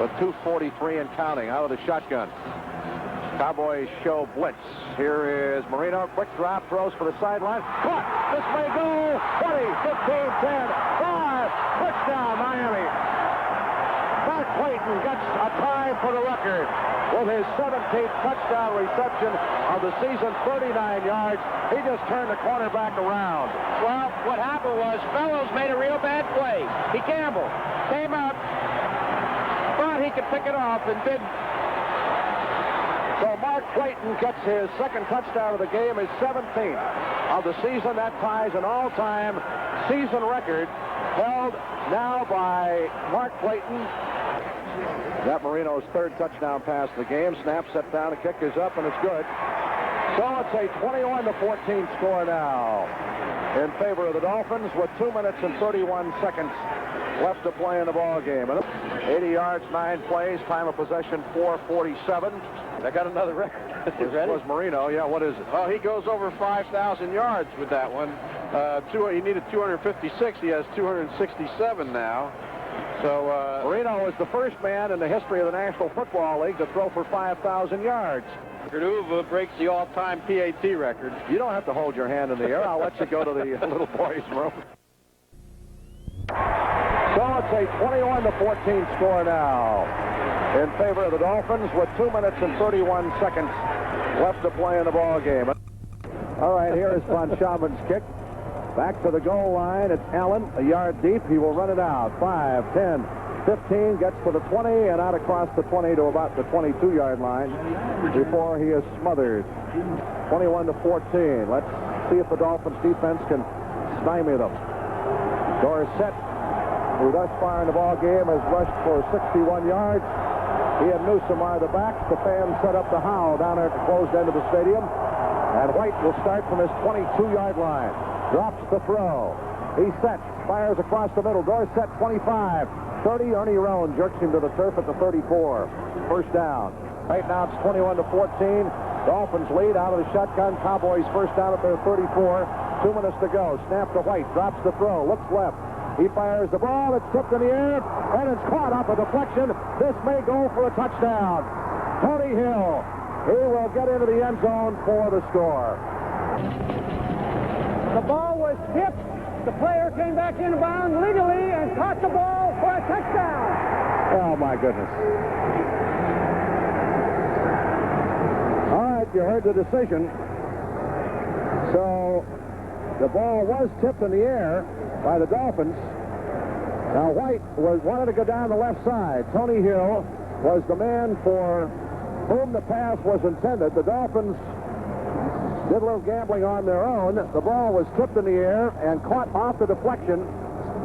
with 2:43 and counting out of the shotgun. Cowboys show blitz. Here is Marino. Quick drop, throws for the sideline. Caught. This may go. 20, 15, 10, 5. Touchdown, Miami. Mark Clayton gets a tie for the record with his 17th touchdown reception of the season, 39 yards. He just turned the cornerback around. Well, what happened was Fellows made a real bad play. He gambled, came out, thought he could pick it off, and didn't. So Mark Clayton gets his second touchdown of the game, his 17th of the season. That ties an all-time season record held now by Mark Clayton. That Marino's third touchdown pass of the game. Snap, set down, the kick is up, and it's good. So it's a 21-14 score now in favor of the Dolphins with 2 minutes and 31 seconds left to play in the ball game. 80 yards, 9 plays, time of possession 4:47. I got another record. Was Marino? Yeah, what is it? Oh, he goes over 5,000 yards with that one. He needed 256. He has 267 now. So Marino is the first man in the history of the National Football League to throw for 5,000 yards. Uva breaks the all-time PAT record. You don't have to hold your hand in the air. I'll let you go to the little boys' room. So it's a 21-14 score now in favor of the Dolphins with 2 minutes and 31 seconds left to play in the ball game. All right, here is Von Schauman's kick. Back to the goal line. It's Allen, a yard deep. He will run it out. 5, 10, 15, gets to the 20, and out across the 20 to about the 22-yard line before he is smothered. 21-14. Let's see if the Dolphins defense can stymie them. Dorsett, who thus far in the ball game has rushed for 61 yards. He and Newsom are the backs. The fans set up the howl down there at the closed end of the stadium. And White will start from his 22-yard line. Drops the throw. He sets, fires across the middle. Dorsett, 25, 30. Ernie Roan jerks him to the turf at the 34. First down. Right now it's 21-14. Dolphins lead out of the shotgun. Cowboys first down at their 34. 2 minutes to go. Snap to White. Drops the throw. Looks left. He fires the ball. It's tipped in the air, and it's caught off a deflection. This may go for a touchdown. Tony Hill. He will get into the end zone for the score. The ball was tipped. The player came back in bounds legally and caught the ball for a touchdown. Oh, my goodness. All right, you heard the decision. So the ball was tipped in the air by the Dolphins. Now, White wanted to go down the left side. Tony Hill was the man for whom the pass was intended. The Dolphins did a little gambling on their own. The ball was tipped in the air and caught off the deflection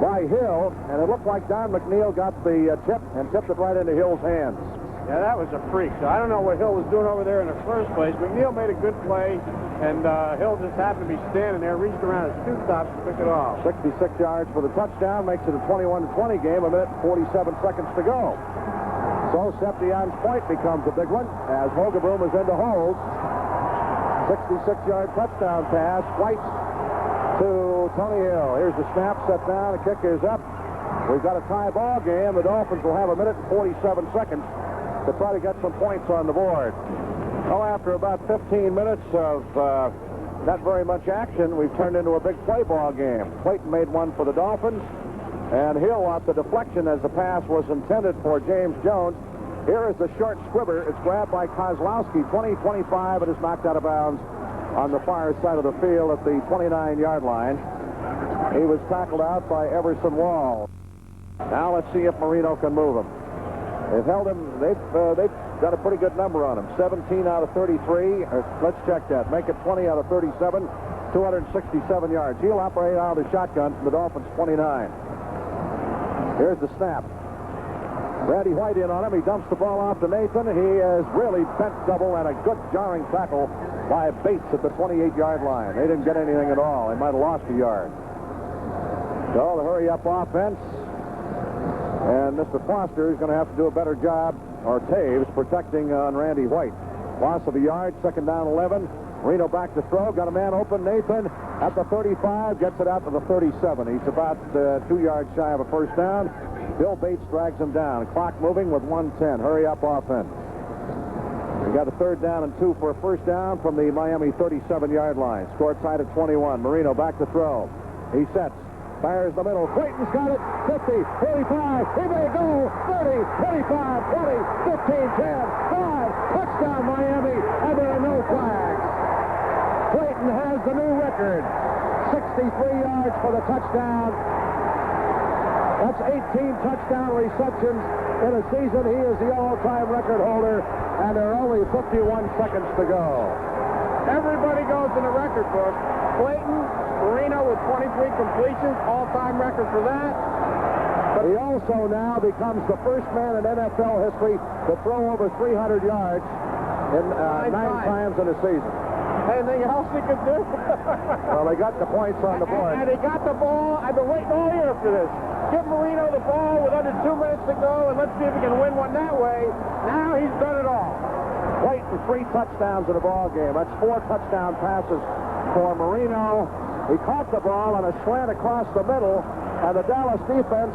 by Hill, and it looked like Don McNeil got the tip and tipped it right into Hill's hands. Yeah, that was a freak. So I don't know what Hill was doing over there in the first place. McNeil made a good play, and Hill just happened to be standing there, reached around his two stops and took it off. 66 yards for the touchdown, makes it a 21-20 game, 1 minute and 47 seconds to go. So Seption's point becomes a big one as Hogebroom is in to hold. 66-yard touchdown pass. White to Tony Hill. Here's the snap, set down, the kick is up. We've got a tie ball game. The Dolphins will have 1 minute and 47 seconds to try to get some points on the board. Well, after about 15 minutes of not very much action, we've turned into a big play ball game. Clayton made one for the Dolphins, and Hill off the deflection as the pass was intended for James Jones. Here is the short squibber. It's grabbed by Kozlowski, 20-25, and is knocked out of bounds on the far side of the field at the 29-yard line. He was tackled out by Everson Wall. Now let's see if Marino can move him. They've held him. They've got a pretty good number on him. 17 out of 33. Let's check that. Make it 20 out of 37. 267 yards. He'll operate out of the shotgun from the Dolphins' 29. Here's the snap. Randy White in on him. He dumps the ball off to Nathan. He is really bent double, and a good jarring tackle by Bates at the 28-yard line. They didn't get anything at all. They might have lost a yard. So the hurry-up offense. And Mr. Foster is going to have to do a better job, or Taves, protecting on Randy White. Loss of a yard, second down 11. Reno back to throw, got a man open. Nathan at the 35, gets it out to the 37. He's about 2 yards shy of a first down. Bill Bates drags him down. Clock moving with 1:10. Hurry up offense. We got a 3rd down and 2 for a first down from the Miami 37-yard line. Score tied at 21. Marino back to throw. He sets. Fires the middle. Clayton's got it. 50, 45. He may go. 30, 25, 20, 15, 10, 5. Touchdown Miami. And there are no flags. Clayton has the new record. 63 yards for the touchdown. That's 18 touchdown receptions in a season. He is the all-time record holder, and there are only 51 seconds to go. Everybody goes in the record book. Clayton, Marino with 23 completions, all-time record for that. But he also now becomes the first man in NFL history to throw over 300 yards in 9 times in a season. Anything else he could do? Well, they got the points on the board. And he got the ball. I've been waiting all year for this. Give Marino the ball with under 2 minutes to go, and let's see if he can win one that way. Now he's done it all. Clayton, 3 touchdowns in a ball game. That's 4 touchdown passes for Marino. He caught the ball on a slant across the middle, and the Dallas defense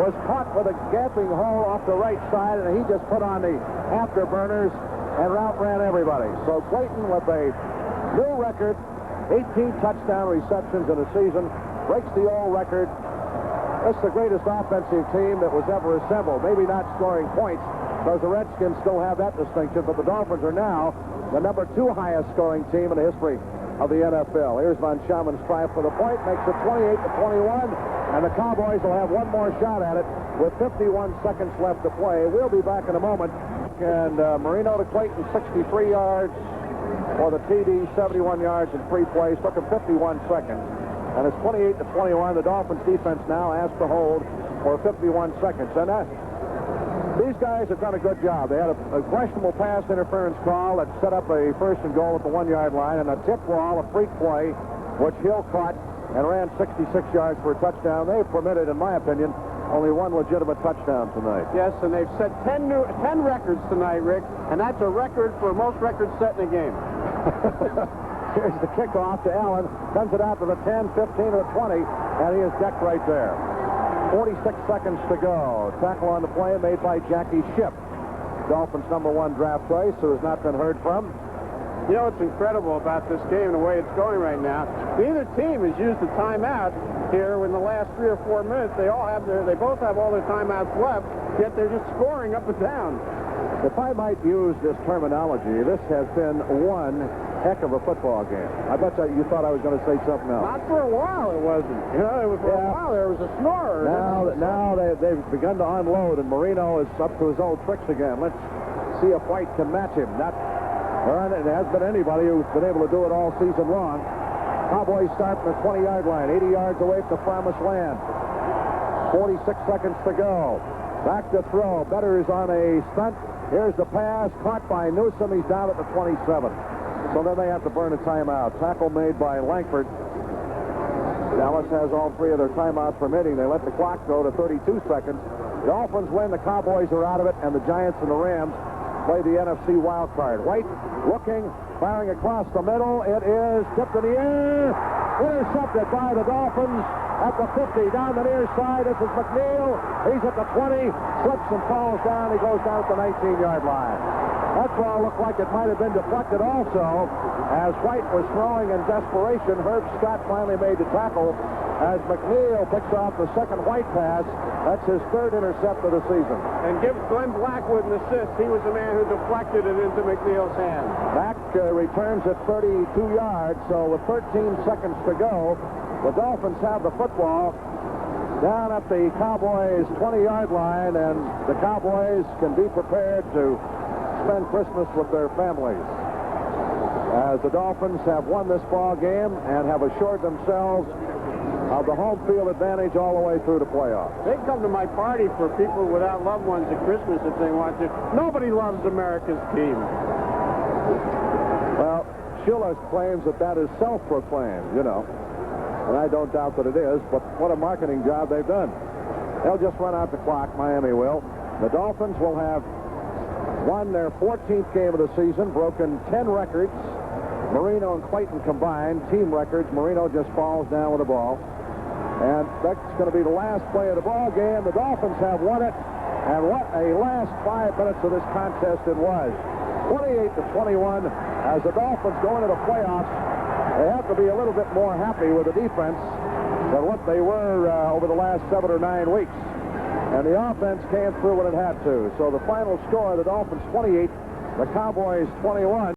was caught with a gaping hole off the right side, and he just put on the afterburners and route ran everybody. So Clayton with a new record, 18 touchdown receptions in a season, breaks the old record. That's the greatest offensive team that was ever assembled. Maybe not scoring points, because the Redskins still have that distinction, but the Dolphins are now the number 2 highest scoring team in the history of the NFL. Here's Von Schauman's try for the point, makes it 28-21, and the Cowboys will have one more shot at it with 51 seconds left to play. We'll be back in a moment. And Marino to Clayton, 63 yards for the TD, 71 yards in 3 plays. Took him 51 seconds. And it's 28-21. The Dolphins defense now asked to hold for 51 seconds. And these guys have done a good job. They had a questionable pass interference call that set up a 1st and goal at the 1-yard line, and a tip ball, a freak play, which Hill caught and ran 66 yards for a touchdown. They've permitted, in my opinion, only 1 legitimate touchdown tonight. Yes, and they've set 10 records tonight, Rick, and that's a record for most records set in a game. Here's the kickoff to Allen. Sends it out to the 10, 15, or 20, and he is decked right there. 46 seconds to go. Tackle on the play made by Jackie Shipp, Dolphins' #1 draft choice, who has not been heard from. You know what's incredible about this game, the way it's going right now? Neither team has used a timeout here in the last 3 or 4 minutes. They both have all their timeouts left, yet they're just scoring up and down. If I might use this terminology, this has been one heck of a football game. I bet you thought I was going to say something else. Not for a while, it wasn't. You know, for a while there was a snorer. Now they've begun to unload, and Marino is up to his old tricks again. Let's see if White can match him. There hasn't been anybody who's been able to do it all season long. Cowboys start from the 20-yard line, 80 yards away from the promised land. 46 seconds to go. Back to throw. Better is on a stunt. Here's the pass, caught by Newsom. He's down at the 27. So then they have to burn a timeout. Tackle made by Langford. Dallas has all 3 of their timeouts permitting. They let the clock go to 32 seconds. The Dolphins win. The Cowboys are out of it, and the Giants and the Rams play the NFC wild card. White looking, firing across the middle. It is tipped in the air. Intercepted by the Dolphins at the 50. Down the near side, this is McNeil. He's at the 20. Slips and falls down. He goes down at the 19-yard line. That ball looked like it might have been deflected also. As White was throwing in desperation, Herb Scott finally made the tackle. As McNeil picks off the second White pass, that's his 3rd intercept of the season. And give Glenn Blackwood an assist. He was the man who deflected it into McNeil's hand. Mack returns at 32 yards, so with 13 seconds to go, the Dolphins have the football down at the Cowboys' 20-yard line, and the Cowboys can be prepared to spend Christmas with their families. As the Dolphins have won this ball game and have assured themselves of the home field advantage all the way through the playoffs. They come to my party for people without loved ones at Christmas if they want to. Nobody loves America's team. Well, Schiller claims that is self-proclaimed, you know. And I don't doubt that it is, but what a marketing job they've done. They'll just run out the clock, Miami will. The Dolphins will have won their 14th game of the season, broken 10 records. Marino and Clayton combined, team records. Marino just falls down with the ball. And that's going to be the last play of the ball game. The Dolphins have won it. And what a last 5 minutes of this contest it was. 28-21 as the Dolphins go into the playoffs. They have to be a little bit more happy with the defense than what they were over the last 7 or 9 weeks. And the offense came through when it had to. So the final score, the Dolphins 28, the Cowboys 21.